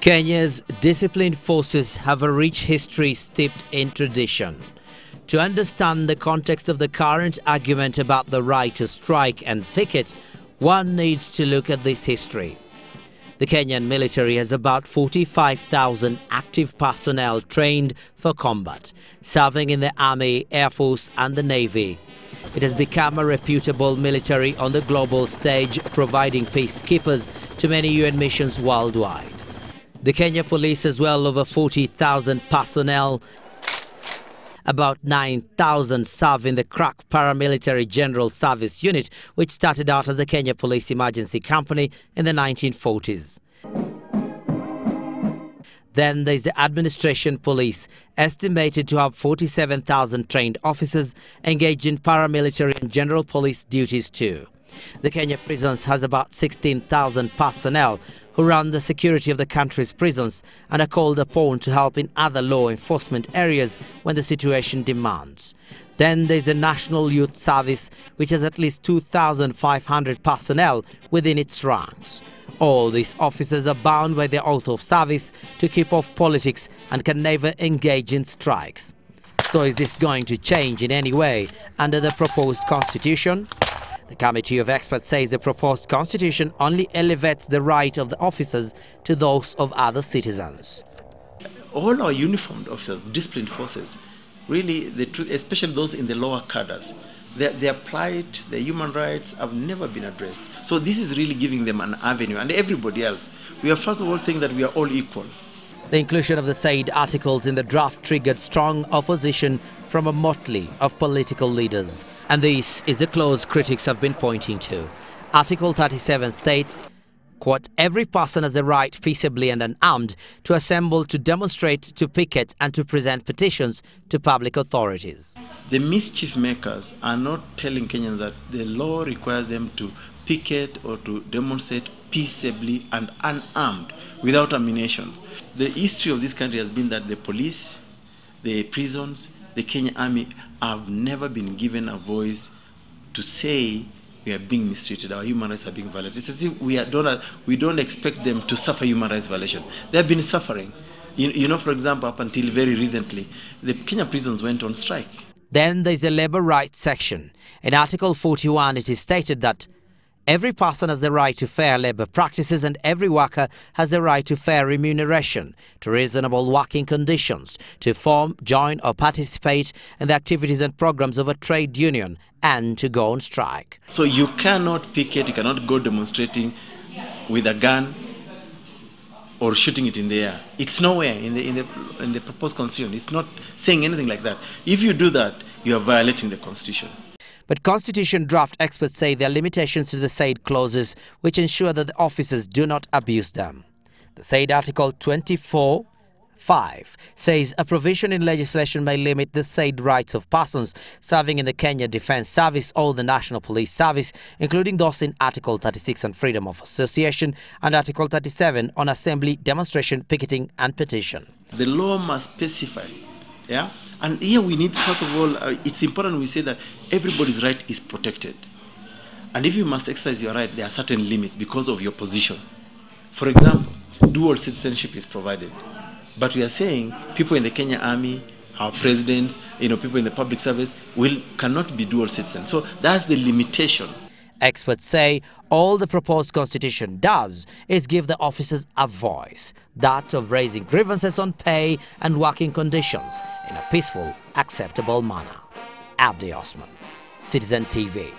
Kenya's disciplined forces have a rich history steeped in tradition. To understand the context of the current argument about the right to strike and picket, one needs to look at this history. The Kenyan military has about 45,000 active personnel trained for combat, serving in the Army, Air Force and the Navy. It has become a reputable military on the global stage, providing peacekeepers to many UN missions worldwide. The Kenya Police has well over 40,000 personnel. About 9,000 serve in the crack paramilitary general service unit, which started out as the Kenya Police Emergency Company in the 1940s. Then there's the Administration Police, estimated to have 47,000 trained officers engaged in paramilitary and general police duties too. The Kenya Prisons has about 16,000 personnel who run the security of the country's prisons and are called upon to help in other law enforcement areas when the situation demands. Then there's the National Youth Service, which has at least 2,500 personnel within its ranks. All these officers are bound by their oath of service to keep off politics and can never engage in strikes. So is this going to change in any way under the proposed constitution? The committee of experts says the proposed constitution only elevates the right of the officers to those of other citizens. All our uniformed officers, disciplined forces, really, especially those in the lower cadres, their plight, their human rights have never been addressed. So this is really giving them an avenue, and everybody else. We are first of all saying that we are all equal. The inclusion of the said articles in the draft triggered strong opposition from a motley of political leaders. And this is the clause critics have been pointing to. Article 37 states, quote, "Every person has the right peaceably and unarmed to assemble, to demonstrate, to picket and to present petitions to public authorities." The mischief makers are not telling Kenyans that the law requires them to picket or to demonstrate peaceably and unarmed without ammunition. The history of this country has been that the police, the prisons, the Kenyan Army have never been given a voice to say we are being mistreated, our human rights are being violated. It's as if we don't expect them to suffer human rights violation. They have been suffering. You know, for example, up until very recently, the Kenyan prisons went on strike. Then there is a labor rights section. In Article 41, it is stated that every person has the right to fair labor practices and every worker has the right to fair remuneration, to reasonable working conditions, to form, join or participate in the activities and programs of a trade union and to go on strike. So you cannot picket, you cannot go demonstrating with a gun or shooting it in the air. It's nowhere in the proposed constitution. It's not saying anything like that. If you do that, you are violating the constitution. But constitution draft experts say there are limitations to the said clauses which ensure that the officers do not abuse them. The said Article 24(5) says a provision in legislation may limit the said rights of persons serving in the Kenya Defence Service or the National Police Service, including those in Article 36 on freedom of association and Article 37 on assembly, demonstration, picketing and petition. The law must specify, yeah? And here we need, first of all, it's important we say that everybody's right is protected. And if you must exercise your right, there are certain limits because of your position. For example, dual citizenship is provided. But we are saying people in the Kenya Army, our presidents, people in the public service cannot be dual citizens. So that's the limitation. Experts say all the proposed constitution does is give the officers a voice, that of raising grievances on pay and working conditions in a peaceful, acceptable manner. Abdi Osman, Citizen TV.